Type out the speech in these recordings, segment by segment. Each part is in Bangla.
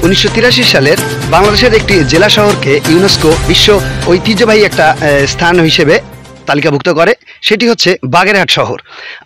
1983 সালের বাংলাদেশের একটি জেলা শহরকে ইউনেস্কো বিশ্ব ঐতিহ্যবাহী একটা স্থান হিসেবে তালিকাভুক্ত করে, সেটি হচ্ছে বাগেরহাট শহর।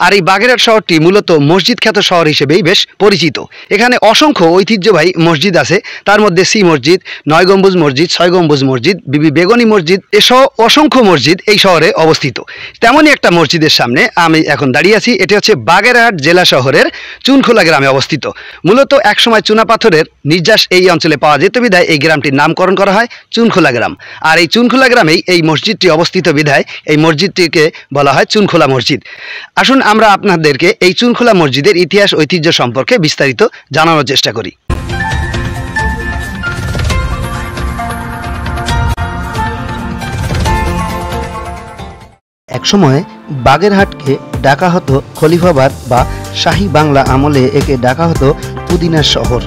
আর এই বাগেরহাট শহরটি মূলত মসজিদ খ্যাত শহর হিসেবেই বেশ পরিচিত। এখানে অসংখ্য ঐতিহ্যবাহী মসজিদ আছে, তার মধ্যে সি মসজিদ, 9 গম্বুজ মসজিদ, 6 গম্বুজ মসজিদ, বিবি বেগনি মসজিদ এসব অসংখ্য মসজিদ এই শহরে অবস্থিত। তেমনই একটা মসজিদের সামনে আমি এখন দাঁড়িয়ে আছি। এটি হচ্ছে বাগেরহাট জেলা শহরের চুনখোলা গ্রামে অবস্থিত। মূলত একসময় চুনাপাথরের নির্যাস এই অঞ্চলে পাওয়া যেত বিধায় এই গ্রামটির নামকরণ করা হয় চুনখোলা গ্রাম। আর এই চুনখোলা গ্রামেই এই মসজিদটি অবস্থিত বিধায় এই মসজিদটিকে বলা হয় চুনখোলা মসজিদ। আসুন আমরা আপনাদেরকে এই চুনখোলা মসজিদের ইতিহাস ঐতিহ্য সম্পর্কে বিস্তারিত জানানোর চেষ্টা করি। একসময় বাগেরহাটকে ডাকা হতো খলিফাবাদ বা শাহী বাংলা আমলে একে ডাকা হতো পুদিনার শহর।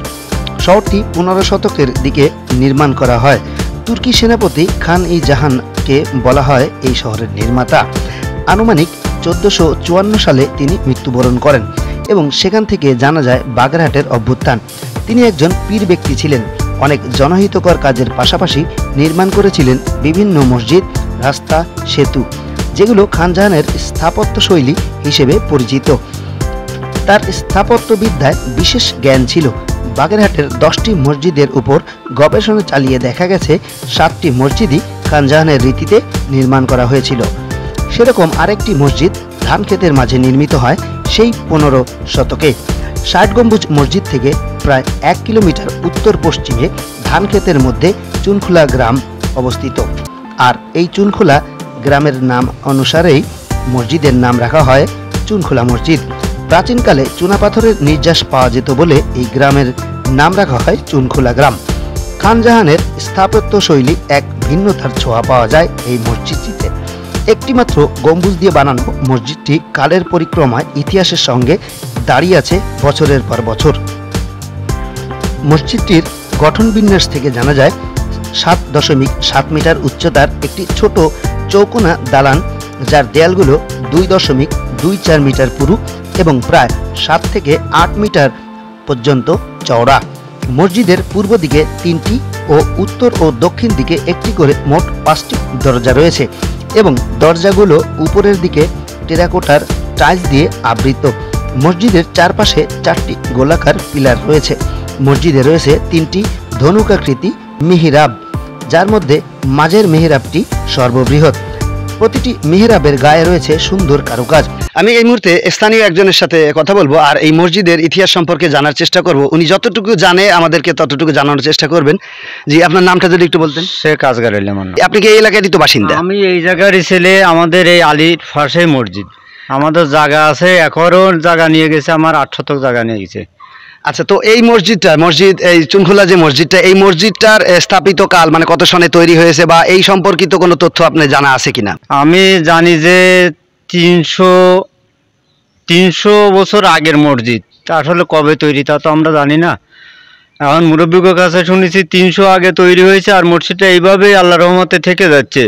শহরটি 15 শতকের দিকে নির্মাণ করা হয়। তুর্কি সেনাপতি খান ই জাহানকে বলা হয় এই শহরের নির্মাতা। আনুমানিক 1454 সালে তিনি মৃত্যুবরণ করেন এবং সেখান থেকে জানা যায় বাগেরহাটের অভ্যুত্থান। তিনি একজন পীর ব্যক্তি ছিলেন। অনেক জনহিতকর কাজের পাশাপাশি নির্মাণ করেছিলেন বিভিন্ন মসজিদ, রাস্তা, সেতু, যেগুলো খানজাহানের স্থাপত্যশৈলী হিসেবে পরিচিত। তার স্থাপত্যবিদ্যায় বিশেষ জ্ঞান ছিল। বাগেরহাটের 10টি মসজিদের উপর গবেষণা চালিয়ে দেখা গেছে 7টি মসজিদই খানজাহানের রীতিতে নির্মাণ করা হয়েছিল। সেরকম আরেকটি মসজিদ ধানক্ষেতের মাঝে নির্মিত হয় সেই 15 শতকে। 60 গম্বুজ মসজিদ থেকে প্রায় 1 কিলোমিটার উত্তর পশ্চিমে ধানক্ষেতের মধ্যে চুনখোলা গ্রাম অবস্থিত। আর এই চুনখোলা গ্রামের নাম অনুসারেই মসজিদের নাম রাখা হয় চুনখোলা মসজিদ। প্রাচীনকালে চুনাপাথরের নির্যাস পাওয়া যেত বলে এই গ্রামের নাম রাখা হয় চুনখোলা গ্রাম। খানজাহানের স্থাপত্যশৈলী এক ভিন্নতার ছোঁয়া পাওয়া যায় এই মসজিদটিতে। একটিমাত্র গম্বুজ দিয়ে বানানো মসজিদটি কালের পরিক্রমায় ইতিহাসের সঙ্গে দাঁড়িয়ে আছে বছরের পর বছর। মসজিদটির গঠন বিন্যাস থেকে জানা যায় 7.7 মিটার উচ্চতার একটি ছোট চৌকোনা দালান, যার দেয়ালগুলো 2.24 মিটার পুরু এবং প্রায় 7 থেকে 8 মিটার পর্যন্ত চওড়া। মসজিদের পূর্ব দিকে 3টি ও উত্তর ও দক্ষিণ দিকে একটি করে মোট 5টি দরজা রয়েছে এবং দরজাগুলো উপরের দিকে টেরাকোটার টাইলস দিয়ে আবৃত। মসজিদের চারপাশে 4টি গোলাকার পিলার রয়েছে। মসজিদে রয়েছে 3টি ধনুকাকৃতি মিহরাব, যার মধ্যে মাঝের মিহরাবটি সর্ববৃহৎ। প্রতিটি মিহরাবের গায়ে রয়েছে সুন্দর কারুকাজ। আমি এই মুহূর্তে স্থানীয় একজনের সাথে কথা বলবো আর এই মসজিদের ইতিহাস সম্পর্কে জানার চেষ্টা করব। উনি যতটুকু জানে আমাদেরকে ততটুকু জানানোর চেষ্টা করবেন। জি, আপনার নামটা যদি একটু বলতেন। শেখ আসগার আলী। আপনি কি এই এলাকারই তো বাসিন্দা? আমি এই জায়গারই ছেলে। আমাদের এই আলীর ফাঁসে মসজিদ, আমাদের জায়গা আছে, একরও জায়গা নিয়ে গেছে, আমার 8 শতক জায়গা নিয়ে গেছে। আচ্ছা, তো এই মসজিদ এই চুনখোলা যে মসজিদটা, এই মসজিদটার স্থাপিত কাল মানে কত সনে তৈরি হয়েছে বা এই সম্পর্কিত কোনো তথ্য আপনার জানা আছে কিনা? আমি জানি যে 300 বছর আগের মসজিদ। আসলে কবে তৈরি তা তো আমরা জানি না। এখন মুরব্বীর কাছে শুনেছি 300 আগে তৈরি হয়েছে আর মসজিদটা এইভাবেই আল্লাহর রহমতে থেকে যাচ্ছে।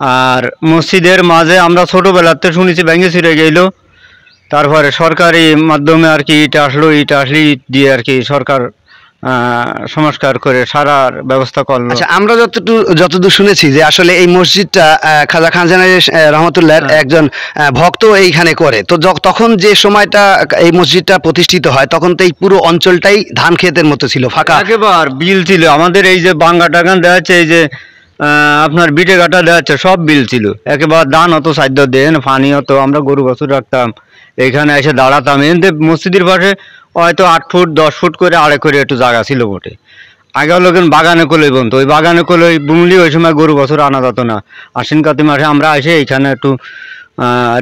আর মসজিদের মাঝে আমরা ছোটোবেলাতে শুনেছি ভেঙে ছিঁড়ে গেল, তারপরে সরকারি মাধ্যমে আর কি ইট আসলে ইট দিয়ে আর কি সরকার সংস্কার করে সারার ব্যবস্থা করলো। আচ্ছা, আমরা যতদূর শুনেছি যে আসলে এই মসজিদটা খাজা খানজাহান রহমতুল্লাহর একজন ভক্ত এইখানে করে। তো তখন যে সময়টা এই মসজিদটা প্রতিষ্ঠিত হয় তখন তো এই পুরো অঞ্চলটাই ধান ক্ষেতের মতো ছিল, ফাঁকা, একেবারে বিল ছিল। আমাদের এই যে বাঙ্গা টাগান দেওয়া যাচ্ছে, এই যে আপনার বিটে গাটা দেওয়া যাচ্ছে, সব বিল ছিল। একেবারে ধান হতো, সাধ্য দেন পানি হতো, আমরা গরু বাছুর রাখতাম, এইখানে এসে দাঁড়াতাম। এতে মসজিদের পাশে হয়তো 8 ফুট 10 ফুট করে আড়ে করে একটু জায়গা ছিল বটে। আগে লোকেন বাগানে কলই বলতো, ওই বাগানে কলই বুনলি ওই সময় গরু বছর আনা যেত না। আশ্বিন কাতি মাসে আমরা এসে এইখানে একটু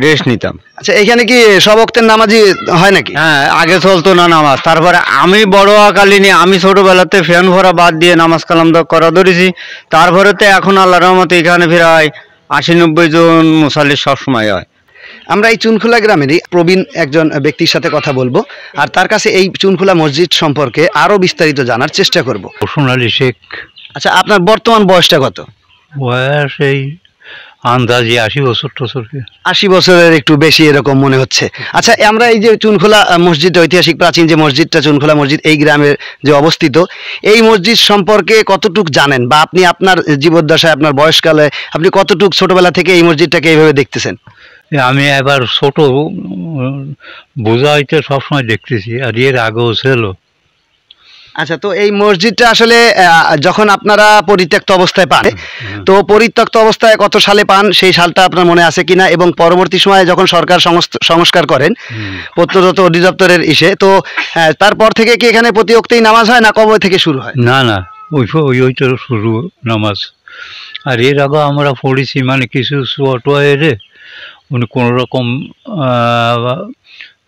রেস্ট নিতাম। আচ্ছা, এখানে কি সব ওয়াক্তের নামাজি হয় নাকি? হ্যাঁ, আগে চলতো না নামাজ। তারপরে আমি বড় আকালিনী, আমি ছোটবেলাতে ফ্যান ভরা বাদ দিয়ে নামাজ কালাম করা ধরেছি। তারপরে তো এখন আল্লাহর রহমতে এখানে প্রায় 80-90 জন মুসাল্লি সবসময় হয়। আমরা এই চুনখোলা গ্রামেরই প্রবীণ একজন ব্যক্তির সাথে কথা বলবো আর তার কাছে এই চুনখোলা মসজিদ সম্পর্কে আরো বিস্তারিত জানার চেষ্টা করব। সোনালী শেখ। আচ্ছা, আপনার বর্তমান বয়সটা কত? বয়স এই আন্দাজে 80 বছর টছর কি। 80 বছরের একটু বেশি এরকম মনে হচ্ছে। আচ্ছা, আমরা এই যে চুনখোলা মসজিদ, ঐতিহাসিক প্রাচীন যে মসজিদটা চুনখোলা মসজিদ এই গ্রামের যে অবস্থিত, এই মসজিদ সম্পর্কে কতটুক জানেন, বা আপনি আপনার জীবদ্দশায় আপনার বয়সকালে আপনি কতটুক ছোটবেলা থেকে এই মসজিদটাকে এইভাবে দেখতেছেন? আমি এবার ছোট বোঝা হইতে সবসময় দেখতেছি, আর এর আগেও ছিল। আচ্ছা, তো এই মসজিদটা আসলে যখন আপনারা পরিত্যক্ত অবস্থায় পান, তো পরিত্যক্ত অবস্থায় কত সালে পান সেই সালটা আপনার মনে আছে কিনা, এবং পরবর্তী সময়ে যখন সরকার সংস্কার করেন প্রত্নতত্ত্ব অধিদপ্তরের তো তারপর থেকে কি এখানে প্রতি ওয়াক্তেই নামাজ হয়, না কবে থেকে শুরু হয়? না না, ওই তো শুরু নামাজ। আর এর আগে আমরা পড়েছি, মানে কিছু ছোট এরে উনি কোনো রকম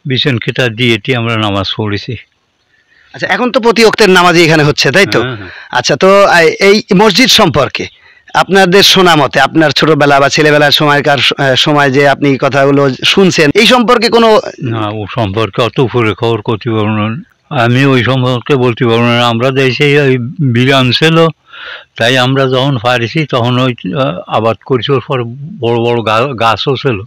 বিছান খেটা দিয়ে আমরা নামাজ পড়েছি। আচ্ছা, এখন তো প্রতি ওয়াক্তের নামাজই এখানে হচ্ছে, তাই তো? আচ্ছা, তো এই মসজিদ সম্পর্কে আপনাদের শোনা মতে, আপনার ছোটবেলা বা ছেলেবেলার সময়কার সময় যে আপনি কথাগুলো শুনছেন, এই সম্পর্কে কোনো? না, ও সম্পর্কে অত উপরে খবর করতে পারবো না, আমি ওই সম্পর্কে বলতে পারবো না। আমরা দেশে ওই বিরাম ছিল, তাই আমরা যখন পারিছি তখন ওই আবাদ করেছি, ওর পর বড় বড় গাছও ছিল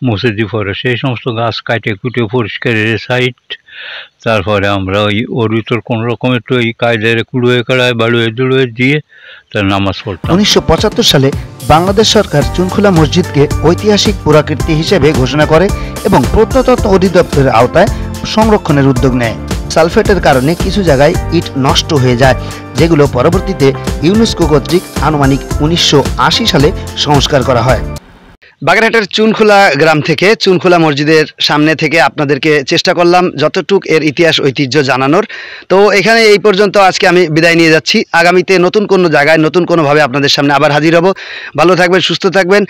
মসজিদের পরে, সেই সমস্ত গাছ কাটে কুটে পরিষ্কারের সাইড, তারপরে আমরা ওই ওর ভিতর কোনো রকম একটু ওই কায়দায় কুড়ুয়ে কাড়ায় বাড়ুয়ে জুড়ুয়ে দিয়ে তার নামাজ পড়তাম। 1975 সালে বাংলাদেশ সরকার চুনখোলা মসজিদকে ঐতিহাসিক পুরাকীর্তি হিসেবে ঘোষণা করে এবং প্রত্নতত্ত্ব অধিদপ্তরের আওতায় সংরক্ষণের উদ্যোগ নেয়। সালফেটের কারণে কিছু জায়গায় ইট নষ্ট হয়ে যায়, যেগুলো পরবর্তীতে ইউনেস্কো কর্তৃক আনুমানিক 1980 সালে সংস্কার করা হয়। বাগেরহাটের চুনখোলা গ্রাম থেকে চুনখোলা মসজিদের সামনে থেকে আপনাদেরকে চেষ্টা করলাম যতটুক এর ইতিহাস ঐতিহ্য জানানোর। তো এখানে এই পর্যন্ত আজকে আমি বিদায় নিয়ে যাচ্ছি। আগামীতে নতুন কোনো জায়গায় নতুন কোনোভাবে আপনাদের সামনে আবার হাজির হব। ভালো থাকবেন, সুস্থ থাকবেন।